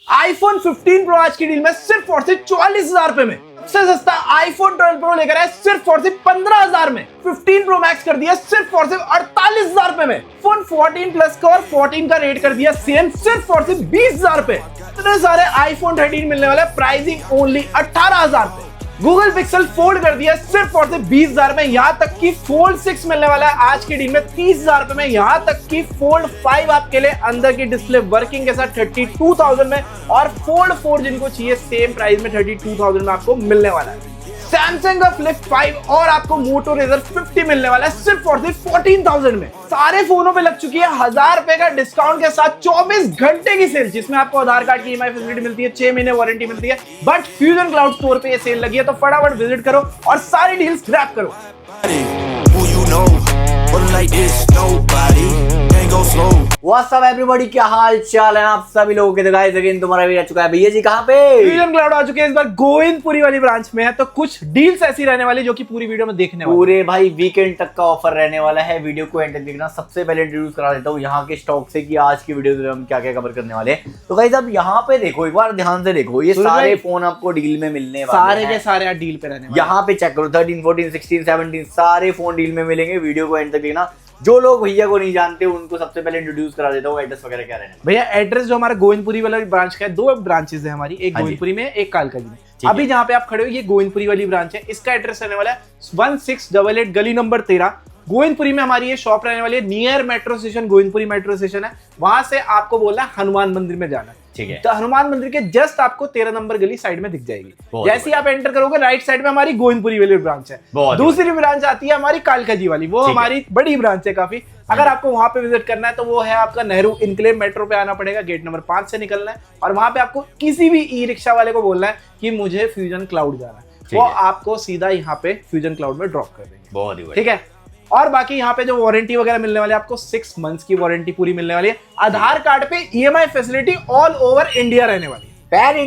IPhone 15 pro आज की deal में सिर्फ और सिर्फ 44,000 रुपए में। सबसे सस्ता आईफोन 12 प्रो लेकर आए सिर्फ और सिर्फ 15,000 में। 15 प्रो मैक्स कर दिया सिर्फ और सिर्फ 48,000 रुपए में। फोन 14 प्लस का और 14 का रेट कर दिया सेम सिर्फ और सिर्फ 20,000 रुपए। इतने सारे आईफोन 13 मिलने वाले, प्राइसिंग ओनली 18,000 रुपए। गूगल पिक्सल फोल्ड कर दिया सिर्फ और सिर्फ 20,000 में। यहाँ तक कि फोल्ड 6 मिलने वाला है आज की डील में 30,000 रुपए में। यहाँ तक कि फोल्ड 5 आपके लिए अंदर की डिस्प्ले वर्किंग के साथ 32,000 में, और फोल्ड 4 जिनको चाहिए सेम प्राइस में 32,000 में आपको मिलने वाला है। सैमसंग का फ्लिप 5 और आपको मोटो रेजर 50 मिलने वाला है सिर्फ और सिर्फ 14,000 में। सारे फोनों पे लग चुकी है 1,000 रुपए का डिस्काउंट के साथ 24 घंटे की सेल, जिसमें आपको आधार कार्ड की ईएमआई फैसिलिटी मिलती है, 6 महीने वारंटी मिलती है। बट फ्यूजन क्लाउड स्टोर पे ये सेल लगी है, तो फटाफट विजिट करो और सारी डील्स ग्रैब करो। What's up everybody, क्या हाल चाल है आप सभी लोगों के? गाइस अगेन तुम्हारा भी आ चुका है भैया जी। कहाँ पे? फ्यूजन क्लाउड आ चुके हैं, इस बार गोविंदपुरी वाली ब्रांच में है। तो कुछ डील्स ऐसी रहने वाली जो कि पूरी वीडियो में देखने वाले। पूरे भाई वीकेंड तक का ऑफर रहने वाला है, वीडियो को एंड तक देखना। सबसे पहले इंट्रोड्यूस करा देता हूँ यहाँ के स्टॉक से कि आज की वीडियो में हम क्या क्या कवर करने वाले हैं। तो गाइस अब यहाँ पे देखो, एक बार ध्यान से देखो, ये सारे फोन आपको डील में मिलने वाले हैं। सारे के सारे डील पे रहने वाले। यहाँ पे चेक करो 13, 14, 16, 17 सारे फोन डील में मिलेंगे। वीडियो को एंड तक देखना। जो लोग भैया को नहीं जानते उनको सबसे पहले इंट्रोड्यूस करा देता हूँ। एड्रेस वगैरह क्या रहने भैया? एड्रेस जो हमारा गोविंदपुरी वाला ब्रांच का है, 2 ब्रांचेस है हमारी, एक गोविंदपुरी में एक कालकाजी में। अभी जहाँ पे आप खड़े हो ये गोविंदपुरी वाली ब्रांच है। इसका एड्रेस रहने वाला है 1688 गली नंबर 13। गोविंदपुरी में हमारी ये शॉप रहने वाली है, near metro station, Govindpuri metro station है। वहां से आपको बोलना है हनुमान मंदिर में जाना है, ठीक है। तो हनुमान मंदिर के जस्ट आपको 13 नंबर गली साइड में दिख जाएगी। जैसे ही आप एंटर करोगे राइट साइड में हमारी गोविंदपुरी वाली ब्रांच है। दूसरी ब्रांच आती है हमारी कालकाजी वाली, वो हमारी बड़ी ब्रांच है काफी। अगर आपको वहां पे विजिट करना है तो वो है आपका नेहरू इनक्लेव मेट्रो पे आना पड़ेगा, गेट नंबर 5 से निकलना है, और वहां पे आपको किसी भी ई रिक्शा वाले को बोलना है कि मुझे फ्यूजन क्लाउड जाना है, वो आपको सीधा यहाँ पे फ्यूजन क्लाउड में ड्रॉप कर देंगे। बहुत ही ठीक है। और बाकी यहाँ पे जो वारंटी वगैरह मिलने वाली है, आपको 6 मंथ्स की वारंटी पूरी मिलने वाली है। आधार कार्ड पे EMI facility all over India रहने वाली है। पैन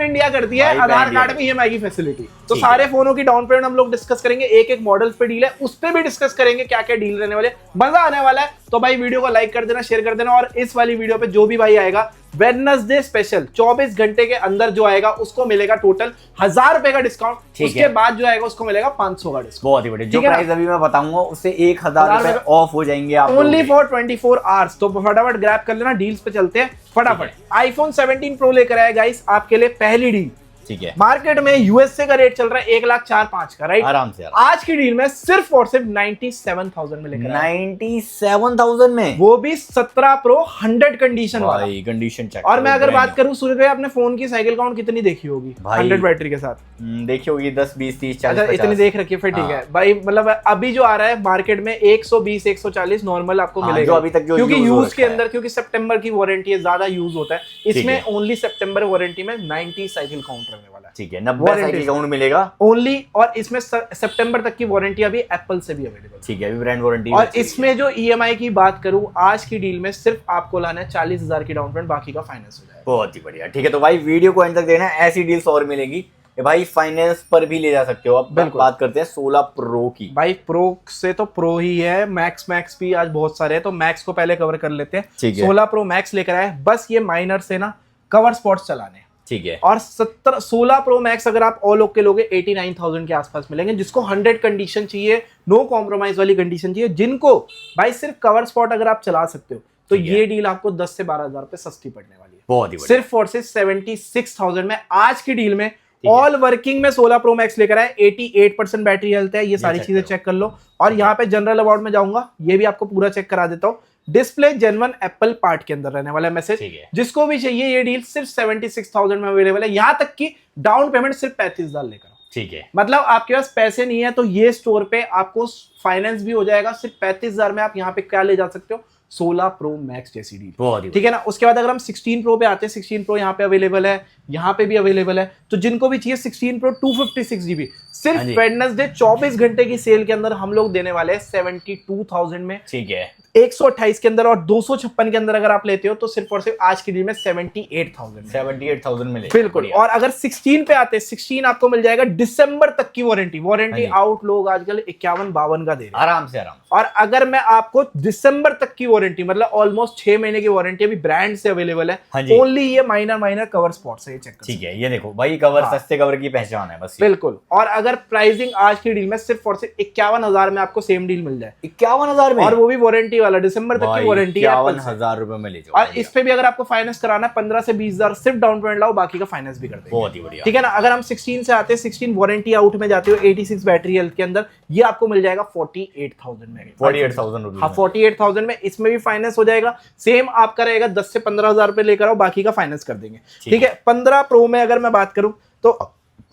इंडिया करती है आधार कार्ड पे ईएमआई की फैसिलिटी। तो सारे फोनों की डाउन पेमेंट हम लोग डिस्कस करेंगे, एक एक मॉडल पे डील है उस पे भी डिस्कस करेंगे क्या क्या डील रहने वाले। मजा आने वाला है। तो भाई वीडियो को लाइक कर देना, शेयर कर देना, और इस वाली वीडियो पे जो भी भाई आएगा वेडनेसडे स्पेशल 24 घंटे के अंदर जो आएगा उसको मिलेगा टोटल 1,000 रुपए का डिस्काउंट। उसके बाद जो आएगा उसको मिलेगा 500 का डिस्काउंट। बहुत ही बढ़िया। जो प्राइस अभी मैं बताऊंगा उससे 1,000 रुपए ऑफ हो जाएंगे आप ओनली फॉर 24 आवर्स। तो फटाफट ग्रैब कर लेना, डील्स पे चलते हैं फटाफट। आईफोन 17 प्रो लेकर आया गाइस आपके लिए पहली डील। ठीक है। मार्केट में यूएसए का रेट चल रहा है 1,04,500 का, राइट? आराम से आज की डील में सिर्फ और सिर्फ 97,000 में लेकर 97,000 में, वो भी 17 प्रो 100 कंडीशन वाला। Condition check. और मैं अगर बात करूं सूर्य भाई, आपने फोन की साइकिल काउंट कितनी देखी होगी 100 बैटरी के साथ? देखी होगी 10, 20, 30, 40। अच्छा, इतनी देख रखी है, फिर ठीक है भाई। मतलब अभी जो आ रहा है मार्केट में 120, 140 नॉर्मल आपको मिलेगा अभी तक, क्योंकि यूज के अंदर, क्योंकि सितंबर की वारंटी है, ज्यादा यूज होता है इसमें। ओनली सितंबर वारंटी में 90 साइकिल काउंट रहने वाला है। ठीक है, 90 साइकिल काउंट मिलेगा ओनली। और इसमें सितंबर तक की वारंटी अभी एप्पल से भी अवेलेबल। ठीक है, अभी ब्रांड वारंटी। और इसमें जो ईएमआई की बात करूं आज की डील में सिर्फ आपको लाना है 40,000 की डाउन पेमेंट, बाकी का फाइनेंस हो जाएगा। बहुत ही बढ़िया। ठीक है, तो भाई वीडियो को एंड तक देखना, ऐसी डील्स और मिलेंगी भाई। फाइनेंस पर भी ले जा सकते हो। अब बात करते हैं 16 प्रो की। भाई प्रो से तो प्रो ही है, मैक्स भी आज बहुत सारे हैं, तो मैक्स को पहले कवर कर लेते हैं। 16 प्रो मैक्स लेकर आए, बस ये माइनर से ना कवर स्पॉट्स चलाने। ठीक है। और 16 प्रो मैक्स अगर आप ऑल ओके लोगे 89,000 के आसपास मिलेंगे। जिसको 100 कंडीशन चाहिए, नो कॉम्प्रोमाइज वाली कंडीशन चाहिए, जिनको भाई सिर्फ कवर स्पॉट अगर आप चला सकते हो, तो ये डील आपको 10 से 12,000 पे सस्ती पड़ने वाली है। बहुत ही सिर्फ और सिर्फ 76,000 में आज की डील में ऑल वर्किंग में 16 प्रो मैक्स लेकर आए। 88% बैटरी हेल्थ है, ये सारी चीजें चेक कर लो। और यहाँ पे जनरल अबाउट में जाऊंगा, ये भी आपको पूरा चेक करा देता हूँ। डिस्प्ले जेन्युइन एप्पल पार्ट के अंदर रहने वाला मैसेज। जिसको भी चाहिए ये डील सिर्फ 76,000 में अवेलेबल है। यहाँ तक कि डाउन पेमेंट सिर्फ 35,000 लेकर। ठीक है, मतलब आपके पास पैसे नहीं है तो ये स्टोर पे आपको फाइनेंस भी हो जाएगा। सिर्फ 35,000 में आप यहाँ पे क्या ले जा सकते हो? 16 प्रो मैक्स जैसी डील। ठीक है ना। उसके बाद अगर हम 16 प्रो पे आते हैं, 16 प्रो यहाँ पे अवेलेबल है, यहाँ पे भी अवेलेबल है। तो जिनको भी चाहिए 16 प्रो 256 GB, सिर्फ वेडनेसडे 24 घंटे की सेल के अंदर हम लोग देने वाले हैं 72,000 में। ठीक है। 128 के अंदर और 256 के अंदर अगर आप लेते हो तो सिर्फ और सिर्फ आज की डील में 78,000 में बिल्कुल। और अगर 16 पे आते हैं, 16 आपको मिल जाएगा दिसंबर तक की वारंटी आउट लोग आजकल 51-52 का दे रहे हैं आराम से। और अगर मैं आपको दिसंबर तक की वारंटी, मतलब ऑलमोस्ट 6 महीने की वारंटी अभी ब्रांड से अवेलेबल हाँ है। जी। ओनली ये माइनर कवर स्पॉट्स है, ये चेक ठीक है, ये देखो भाई कवर, हाँ। सस्ते कवर की पहचान है बस ये। बिल्कुल। और अगर प्राइसिंग आज की डील में सिर्फ और सिर्फ 51,000 में आपको सेम डील मिल जाए, 51,000 में, और वो भी वारंटी वाला, दिसंबर तक की वारंटी है। 51,000 रुपए में ले जाओ। और इस पे भी अगर आपको फाइनेंस कराना है 15 से 20,000 सिर्फ डाउन पेमेंट लाओ, बाकी का फाइनेंस भी कर देंगे। बहुत ही बढ़िया। ठीक है ना। अगर हम 16 से आते हैं, 16 वारंटी आउट में जाते हो 86 बैटरी हेल्थ के अंदर, ये आपको मिल जाएगा 48,000 में। 48,000 रुपए। हाँ 48,000 में, इसमें भी फाइनेंस हो जाएगा। सेम आपका रहेगा 10 से 15,000 रुपए लेकर आओ, बाकी का फाइनेंस कर देंगे। ठीक है। 15 प्रो में अगर मैं बात करूं तो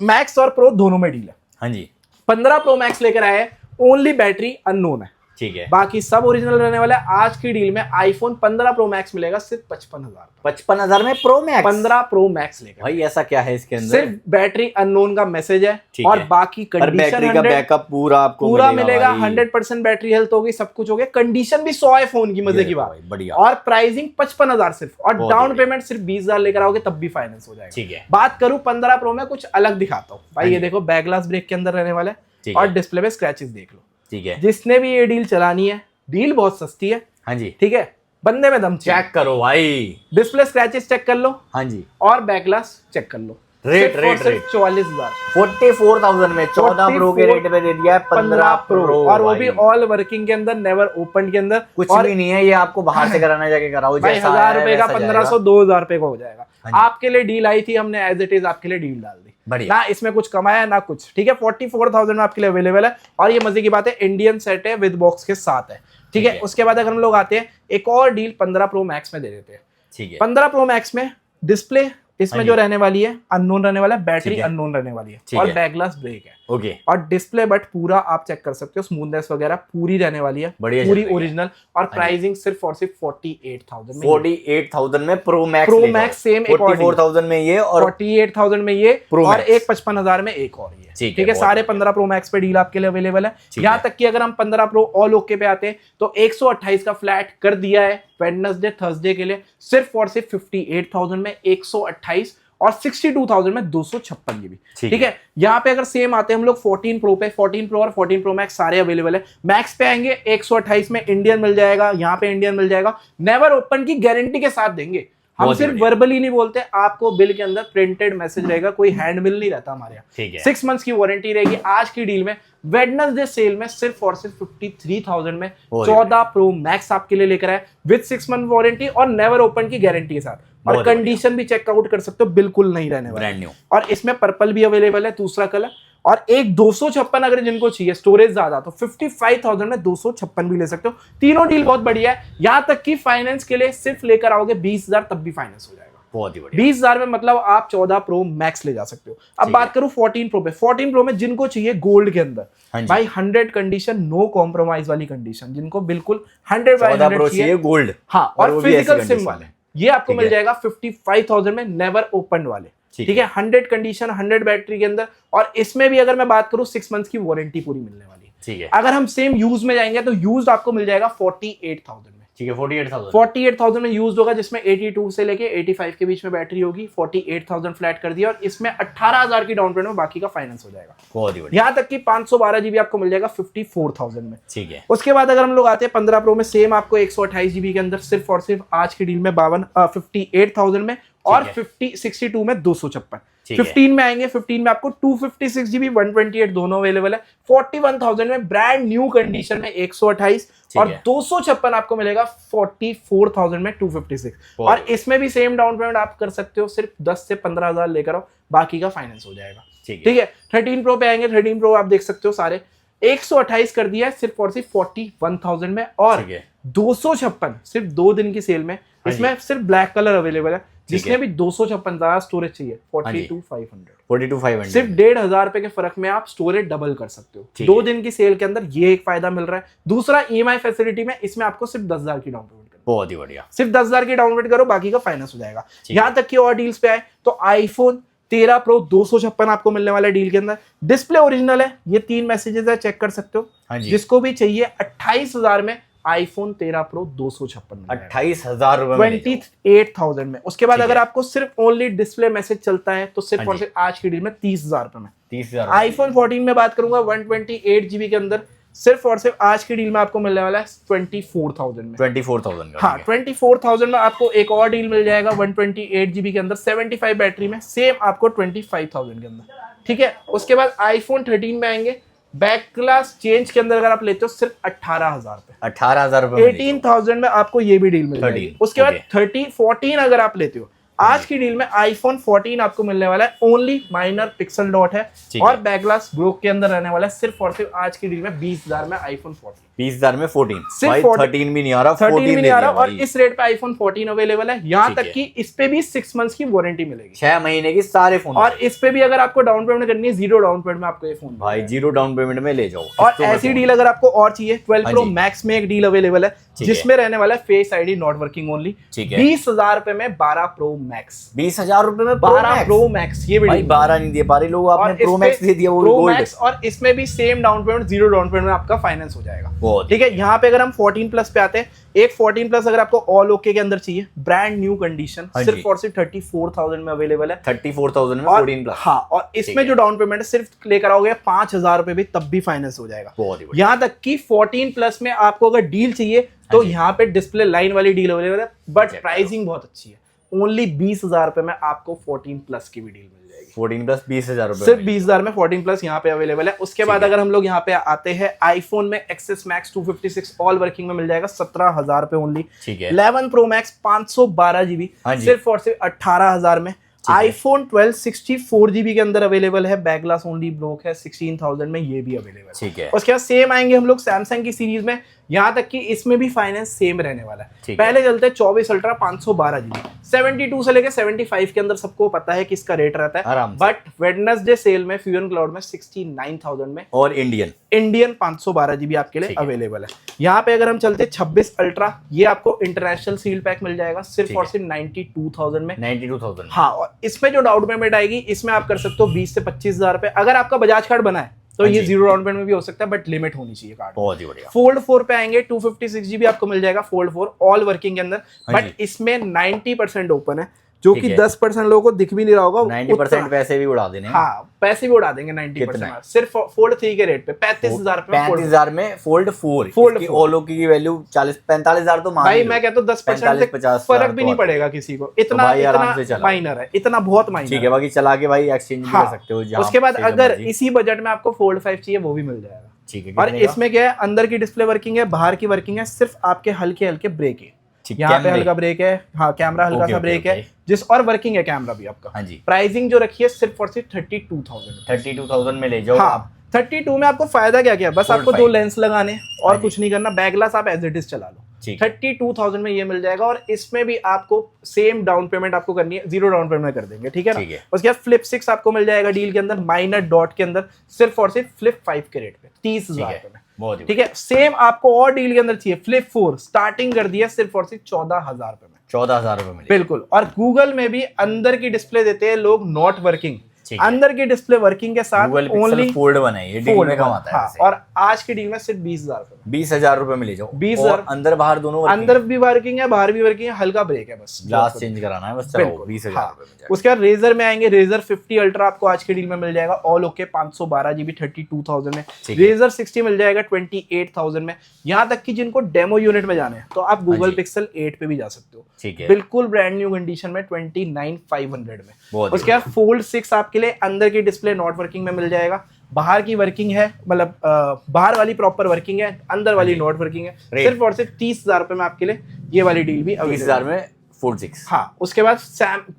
मैक्स और प्रो दोनों में डील है। हाँ जी। 15 प्रो मैक्स लेकर आए, ओनली बैटरी अननोन है, ठीक है, बाकी सब ओरिजिनल रहने वाला है। आज की डील में आईफोन 15 प्रो मैक्स मिलेगा सिर्फ 55,000। 55,000 में प्रो मैक्स, 15 प्रो मैक्स लेकर भाई ऐसा क्या है इसके अंदर? सिर्फ बैटरी अननोन का मैसेज है, ठीक और है। बाकी पर कंडीशन बैटरी का बैकअप पूरा आपको पूरा मिलेगा। भाई। 100% बैटरी हेल्थ होगी, सब कुछ हो गया, कंडीशन भी 100 है फोन की, मजे की बात। बढ़िया। और प्राइसिंग 55,000 सिर्फ, और बहुत डाउन बढ़िया। पेमेंट सिर्फ 20,000 लेकर आओगे तब भी फाइनेंस हो जाएगा। ठीक है। बात करूं 15 प्रो में, कुछ अलग दिखाता हूँ भाई। हाँ ये जी। देखो बैक ग्लास ब्रेक के अंदर रहने वाला है, ठीक और है। डिस्प्ले पे स्क्रैचेस देख लो। ठीक है। जिसने भी ये डील चलानी है, डील बहुत सस्ती है। हाँ जी। ठीक है, बंदे में दम चाहिए। चेक करो भाई, डिस्प्ले स्क्रैचेस चेक कर लो, हाँ जी, और बैक ग्लास चेक कर लो। रेट 44,000, 44,000 में 14 प्रो के रेट पे दे दिया है 15 प्रो, और वो भी ऑल वर्किंग के अंदर, नेवर ओपन के अंदर। कुछ और भी नहीं है, ये आपको बाहर से कराना जाके कराओ, भाई जैसा 1,000 है रुपए का वैसा 1500 2,000 रुपए का हो जाएगा। हाँ जी। आपके लिए डील आई थी, हमने एज इट इज आपके लिए डील डाल दी, बढ़िया। ना इसमें कुछ कमाया ना कुछ। ठीक है, 44,000 में आपके लिए अवेलेबल है। और ये मजे की बात है, इंडियन सेट है, विद बॉक्स के साथ है। ठीक है। उसके बाद अगर हम लोग आते हैं, एक और डील 15 प्रो मैक्स में दे देते हैं। ठीक है। 15 प्रो मैक्स में डिस्प्ले इसमें हाँ जो जी। रहने वाली है अननोन रहने वाला है, बैटरी ठीक है। अननोन रहने वाली है, ठीक और है। बैक ग्लास ब्रेक है। ओके। और डिस्प्ले बट पूरा आप चेक कर सकते हो, स्मूथनेस वगैरह पूरी रहने वाली है, बढ़िया पूरी चल रही है। ओरिजिनल। और प्राइसिंग सिर्फ और सिर्फ 48,000 में। 48,000 में pro max, pro max same, 44,000 में ये, और 48,000 में ये, Pro और Max। एक 55,000 में एक और ये। ठीक ठीक है, है, सारे 15 प्रो मैक्स पे डील आपके लिए अवेलेबल है। ठीक यहाँ है। तक कि अगर हम 15 प्रो ऑल ओके पे आते हैं तो 128 का फ्लैट कर दिया है वेडनेसडे थर्सडे के लिए, सिर्फ और सिर्फ 58,000 में 128, और 62,000 में 256 जीबी। ठीक है। यहाँ पे अगर सेम आते हैं हम लोग 14 प्रो पे, 14 प्रो और 14 प्रो मैक्स सारे अवेलेबल है। मैक्स पे आएंगे 128 में इंडियन मिल जाएगा, यहाँ पे इंडियन मिल जाएगा, नेवर ओपन की गारंटी के साथ देंगे। हम बहुत सिर्फ बढ़िया। वर्बली नहीं बोलते, आपको बिल के अंदर प्रिंटेड मैसेज रहेगा, कोई हैंड बिल नहीं रहता हमारे यहाँ। ठीक है। 6 मंथ्स की वारंटी रहेगी। आज की डील में वेडनेसडे सेल में सिर्फ और सिर्फ 53,000 में 14 प्रो मैक्स आपके लिए लेकर आए, विद 6 मंथ वारंटी और नेवर ओपन की गारंटी के साथ। और बहुत कंडीशन भी चेकआउट कर सकते हो, बिल्कुल नहीं रहने वाला, ब्रांड न्यू। और इसमें पर्पल भी अवेलेबल है, दूसरा कलर। और एक 256 अगर जिनको चाहिए स्टोरेज ज्यादा, तो 55,000 में 256 भी ले सकते हो। तीनों डील बहुत बढ़िया है। यहां तक कि फाइनेंस के लिए सिर्फ लेकर आओगे 20,000 तब भी फाइनेंस हो जाएगा। बहुत ही बढ़िया। 20,000 में मतलब आप 14 प्रो मैक्स ले जा सकते हो। अब ठीक बात है। करूं 14 प्रो पे, 14 प्रो में जिनको चाहिए गोल्ड के अंदर, हाँ जी। भाई 100 कंडीशन, नो कॉम्प्रोमाइज वाली कंडीशन, जिनको बिल्कुल 100 बाय 14 प्रो 100 चाहिए चाहिए। गोल्ड, हाँ, और वो और भी ऐसी फिजिकल सिम condition वाले, में। ये आपको ठीक मिल है। जाएगा 55,000 में नेवर ओपन वाले। ठीक है, 100 कंडीशन, 100 बैटरी के अंदर, और इसमें भी अगर मैं बात करूं 6 मंथ्स की वारंटी पूरी मिलने वाली है। ठीक है। अगर हम सेम यूज में जाएंगे तो यूज आपको मिल जाएगा 48,000 में। ठीक है, 48,000। 48,000 में यूज होगा, जिसमें 82 से लेके 85 के बीच में बैटरी होगी। 48,000 फ्लैट कर दिया, और इसमें 18,000 की डाउन पेमेंट में बाकी का फाइनेंस हो जाएगा। बहुत ही बढ़िया। यहाँ तक कि 512 जीबी आपको मिल जाएगा 54,000 में। ठीक है। उसके बाद अगर हम लोग आते हैं 15 प्रो में, सेम आपको 128 जीबी के अंदर सिर्फ और सिर्फ आज की डील में 58,000 में, और 62 में 256। ठीक है। 15 में आएंगे, 15 में आपको 256 जीबी 128 दोनों अवेलेबल है। 41,000 में ब्रांड न्यू कंडीशन में 128, और है। 256 आपको मिलेगा 44,000 में 256। और इसमें भी सेम डाउन पेमेंट आप कर सकते हो, सिर्फ 10 से 15,000 लेकर आओ, बाकी का फाइनेंस हो जाएगा। ठीक ठीक है। 13 प्रो पे आएंगे, 13 प्रो आप देख सकते हो सारे 128 कर दिया है सिर्फ और सिर्फ 41,000 में, और 256 सिर्फ 2 दिन की सेल में। इसमें सिर्फ ब्लैक कलर अवेलेबल है, जिसने भी 256 ज्यादा स्टोरेज चाहिए 42,500, 42,500 सिर्फ 1,500 रुपए के फर्क में आप स्टोरेज डबल कर सकते हो। 2 दिन की सेल के अंदर ये एक फायदा मिल रहा है। दूसरा EMI फैसिलिटी में इसमें आपको सिर्फ 10,000 की डाउन पेमेंट करनी है। बहुत ही बढ़िया। सिर्फ 10,000 की डाउन पेमेंट करो, बाकी का फाइनेंस हो जाएगा। यहां तक कि और डील्स पे आए तो आईफोन 13 प्रो 256 आपको मिलने वाला है डील के अंदर। डिस्प्ले ओरिजिनल है, ये 3 मैसेजेस है, चेक कर सकते हो। हाँ जी। जिसको भी चाहिए 28,000 में आईफोन 13 प्रो 256 28,000 रुपए में 28,000 में। उसके बाद ठीक अगर है। आपको सिर्फ ओनली डिस्प्ले मैसेज चलता है तो सिर्फ हाँ और जी। सिर्फ आज की डील में 30,000 रुपए में। 30,000 आईफोन 14 में बात करूंगा 128 जीबी के अंदर सिर्फ और सिर्फ आज की डील में आपको मिलने वाला है 24,000 में। 24,000 का। हाँ 24,000 में आपको एक और डील मिल जाएगा 128 GB के अंदर 75 बैटरी में, सेम आपको 25,000 के अंदर, ठीक है। उसके बाद iPhone 13 में आएंगे, बैक ग्लास चेंज के अंदर अगर आप लेते हो सिर्फ 18,000 रुपए। 18,000 रुपए 18,000 में आपको ये भी डील मिल जाएगी। उसके बाद 14 अगर आप लेते हो, आज की डील में iPhone 14 आपको मिलने वाला है, ओनली माइनर पिक्सल डॉट है और बैक ग्लास ब्रोक के अंदर रहने वाला है, सिर्फ और सिर्फ आज की डील में 20,000 में iPhone 14। 20,000 में 14, सिर्फ भाई 13 भी नहीं आ रहा, 13 भी नहीं आ रहा, और इस रेट पे iPhone 14 अवेलेबल है। यहाँ तक कि इस पे भी 6 मंथ्स की वारंटी मिलेगी, 6 महीने की सारे फोन। और इस पे भी अगर आपको डाउन पेमेंट करनी है, 0 डाउन पेमेंट में आपको ये फोन भाई 0 डाउन पेमेंट में ले जाओ। और ऐसी डील अगर आपको और चाहिए, 12 Pro Max में एक डील अवेलेबल है जिसमें रहने वाला है face ID not working only, 20,000 रुपए में 12 Pro Max। 20,000 रुपए में 12 Pro Max, ये भाई 12 नहीं दे पा रहे लोग, आपने Pro Max दे दिया, वो गोल्ड। और इसमें भी same down payment, 0 down payment में आपका फाइनेंस हो जाएगा, ठीक है। यहाँ पे अगर हम 14 प्लस पे आते हैं, एक 14 प्लस अगर आपको ऑल ओके के अंदर चाहिए, ब्रांड न्यू कंडीशन, सिर्फ और सिर्फ 34,000 में अवेलेबल है। 34,000 में 14 प्लस। हाँ, और इसमें जो डाउन पेमेंट है सिर्फ लेकर आओगे 5,000 रुपए भी, तब भी फाइनेंस हो जाएगा। यहाँ तक कि 14 प्लस में आपको अगर डील चाहिए तो यहाँ पे डिस्प्ले लाइन वाली डील अवेलेबल है, बट प्राइसिंग बहुत अच्छी है। ओनली 20,000 रुपए में आपको 14 प्लस की भी डील मिल जाएगी। 14 प्लस 20,000 रुपए, सिर्फ 20,000 में 14 प्लस यहाँ पे अवेलेबल है। उसके बाद अगर हम लोग यहाँ पे आते हैं, आईफोन में एक्सेस मैक्स 256 ऑल वर्किंग में मिल जाएगा 17,000 रुपए ओनली, ठीक है। 11 Pro Max 512 GB सिर्फ और सिर्फ 18,000 में। iPhone 12 64 GB के अंदर अवेलेबल है, बैक ग्लास ओनली ब्रोक है, 16,000 में ये भी अवेलेबल है, ठीक है। उसके बाद सेम आएंगे हम लोग सैमसंग की सीरीज में, यहाँ तक कि इसमें भी फाइनेंस सेम रहने वाला है। पहले चलते हैं 24 अल्ट्रा 512 GB, 72 से लेके 75 के अंदर सबको पता है किसका रेट रहता है, बट वेडनेसडे सेल में फ्यूजन क्लाउड में 69,000 में, और इंडियन 512 GB आपके लिए अवेलेबल है। यहाँ पे अगर हम चलते 26 अल्ट्रा, ये आपको इंटरनेशनल सील पैक मिल जाएगा सिर्फ और सिर्फ 92,000 में। 92,000, हाँ, और इसमें जो डाउन पेमेंट आएगी, इसमें आप कर सकते हो 20 से 25,000 रुपए। अगर आपका बजाज कार्ड बना है तो ये 0 डाउन पेमेंट में भी हो सकता है, बट लिमिट होनी चाहिए कार्ड। बहुत ही बढ़िया। फोल्ड 4 पे आएंगे, 256 GB आपको मिल जाएगा फोल्ड 4 ऑल वर्किंग के अंदर, बट इसमें 90% ओपन है, जो कि 10% लोगों को दिख भी नहीं रहा होगा। 90% पैसे भी उड़ा देने। हाँ, पैसे भी उड़ा देंगे 90%, सिर्फ फोल्ड 3 के रेट पे 35,000 में। 35,000 में फोल्ड 4 ओलो की वैल्यू 40-45,000 तो मान भाई, मैं कहता हूँ 10% फर्क भी नहीं पड़ेगा किसी को, इतना माइनर है, इतना बहुत माइनर, ठीक है। बाकी चला के भाई एक्सचेंज भी कर सकते हो। उसके बाद अगर इसी बजट में आपको फोल्ड 5 चाहिए, वो भी मिल जाएगा, ठीक है। और इसमें क्या है, अंदर की डिस्प्ले वर्किंग है, बाहर की वर्किंग है, सिर्फ आपके हल्के हल्के ब्रेक है, यहाँ पे हल्का ब्रेक है, हाँ कैमरा हल्का सा ब्रेक है, जिस और वर्किंग है कैमरा भी आपका। हाँ जी। प्राइसिंग जो रखी है सिर्फ और सिर्फ 32,000 में ले जाओ। हाँ, 32 में आपको फायदा क्या क्या, बस आपको 2 लेंस लगाने और कुछ नहीं करना, बैक ग्लास आप एज इट इज चला लो। 32,000 में ये मिल जाएगा, और इसमें भी आपको सेम डाउन पेमेंट आपको करनी है, 0 डाउन पेमेंट कर देंगे, ठीक है ना। उसके बाद फ्लिप 6 आपको मिल जाएगा डील के अंदर, माइनर डॉट के अंदर, सिर्फ और सिर्फ फ्लिप 5 के रेट पे 30,000 रुपए में, ठीक है। सेम आपको और डील के अंदर चाहिए, फ्लिप 4 स्टार्टिंग कर दिया सिर्फ और सिर्फ 14,000 रुपए में। 14,000 रुपए में, बिल्कुल। और गूगल में भी अंदर की डिस्प्ले देते हैं लोग नॉट वर्किंग, अंदर की डिस्प्ले वर्किंग के साथ ओनली फोल्ड बनाई, ये डील में कम आता है। हाँ, और आज की डील में सिर्फ 20,000 रुपए में ले जाओ। 20,000 अंदर बाहर दोनों, अंदर भी वर्किंग है, बाहर भी वर्किंग है, हल्का ब्रेक है, बस ग्लास चेंज कराना है बस, चलो 20,000 रुपए में। उसके बाद रेजर में आएंगे, रेजर 50 अल्ट्रा आपको आज की डील में मिल जाएगा, ऑल ओके 512 GB 32,000 में। रेजर 60 मिल जाएगा 28,000 में। यहाँ तक कि जिनको डेमो यूनिट में जाने हैं तो आप गूगल पिक्सल 8 पे भी जा सकते हो, ठीक है, बिल्कुल ब्रांड न्यू कंडीशन में 29,500 में। उसके बाद फोल्ड 6 आपके लिए अंदर की डिस्प्ले नॉट वर्किंग में मिल जाएगा, बाहर की वर्किंग है, मतलब बाहर वाली प्रॉपर वर्किंग है, अंदर वाली नॉट वर्किंग है, सिर्फ और सिर्फ 30,000 रुपए में आपके लिए ये वाली डील भी 30,000 में फोल्ड 6। हाँ, उसके बाद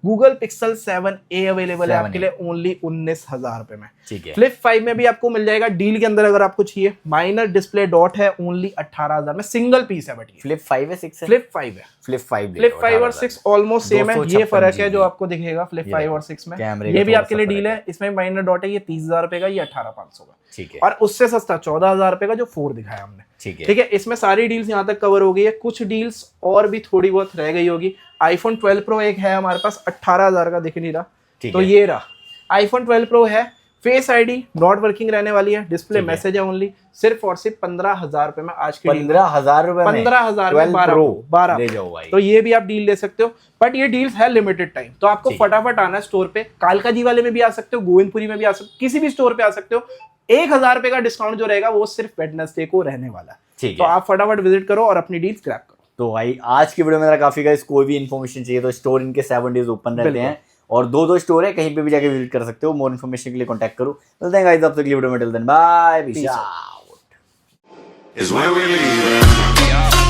गूगल पिक्सल 7a अवेलेबल है आपके लिए ओनली 19,000 रुपए में, ठीक है। फ्लिप 5 में भी आपको मिल जाएगा डील के अंदर, अगर आपको चाहिए, माइनर डिस्प्ले डॉट है, ओनली 18,000 में, सिंगल पीस है, बट फ्लिप 5 है 6 है, फ्लिप 5 है, फ्लिप 5 और 6 ऑलमोस्ट सेम है, ये फर्क है जो आपको दिखेगा फ्लिप 5 और 6 में। ये भी आपके लिए डील है, इसमें माइनर डॉट है, ये 30,000 रुपए का, ये 18,500 का, ठीक है। और उससे सस्ता 14,000 रुपए का जो 4 दिखाया हमने, ठीक है। इसमें सारी डील्स यहाँ तक कवर हो गई है, कुछ डील्स और भी थोड़ी बहुत रह गई होगी। iPhone 12 Pro एक है हमारे पास, 18,000 का, दिख नहीं रहा, तो ये रहा iPhone 12 Pro है, फेस आईडी नॉट वर्किंग रहने वाली है, डिस्प्ले मैसेज है ओनली, सिर्फ और सिर्फ 15,000 रुपए में आज के 15,000 रुपए में 15,000 में 12 ले जाओ भाई। तो ये भी आप डील ले सकते हो, बट ये डील्स है लिमिटेड टाइम, तो आपको फटाफट आना है स्टोर पे। कालका जी वाले में भी आ सकते हो, गोविंदपुरी में भी आ सकते हो, किसी भी स्टोर पे आ सकते हो, 1000 रुपए का डिस्काउंट जो रहेगा वो सिर्फ वेडनेसडे को रहने वाला है। ठीक तो है। आप फटाफट विजिट करो और अपनी डील्स क्रैक करो। तो भाई आज की वीडियो में मेरा काफी गाइस कोई भी इन्फॉर्मेशन चाहिए तो स्टोर इनके 7 डेज ओपन रहते हैं और 2 स्टोर है, कहीं पे भी जाके विजिट कर सकते हो। मोर इन्फॉर्मेशन के लिए कांटेक्ट करो। मिलते हैं गाइस आपसे अगली वीडियो में। Till then bye, peace out is where we leave.